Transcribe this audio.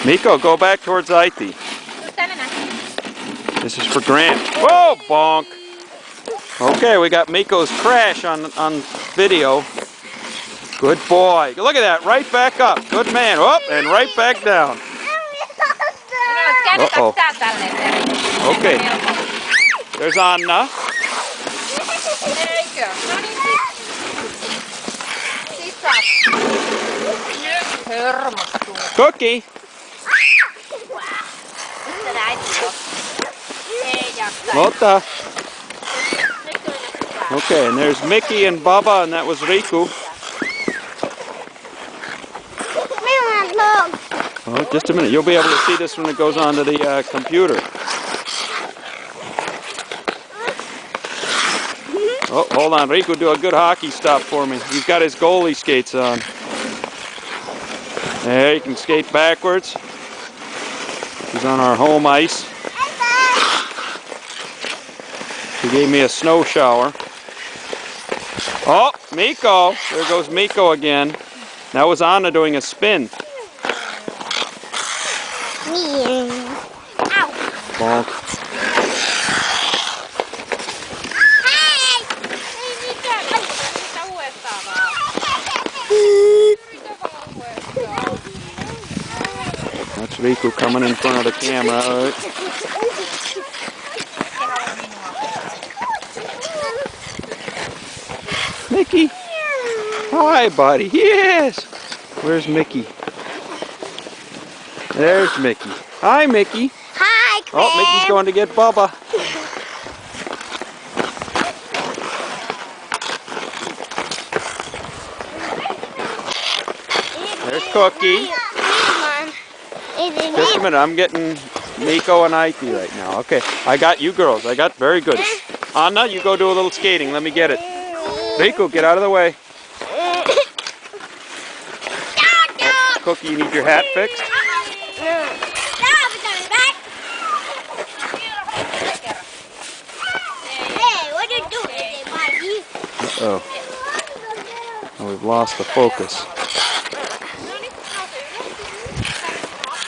Miko, go back towards Ithi. This is for Grant. Whoa, bonk. Okay, we got Miko's crash on video. Good boy. Look at that, right back up. Good man. Whoop, and right back down. Uh-oh. Okay. There's Anna. Cookie. Lotta. Okay, and there's Mickey and Bubba, and that was Riku. Oh, just a minute. You'll be able to see this when it goes onto the computer. Oh, hold on. Riku, do a good hockey stop for me. He's got his goalie skates on. There, you can skate backwards. He's on our home ice. He gave me a snow shower. Oh, Miko. There goes Miko again. That was Anna doing a spin. Bonk. That's Riku coming in front of the camera. All right. Mickey. Hi, buddy. Yes. Where's Mickey? There's Mickey. Hi, Mickey. Hi, Clem. Oh, Mickey's going to get Bubba. There's Cookie. Just a minute, I'm getting Miko and Ithi right now. Okay, I got you girls. Very good. Anna, you go do a little skating. Let me get it. Riku, get out of the way. Oh, Cookie, you need your hat fixed? Uh-oh. Oh, we've lost the focus.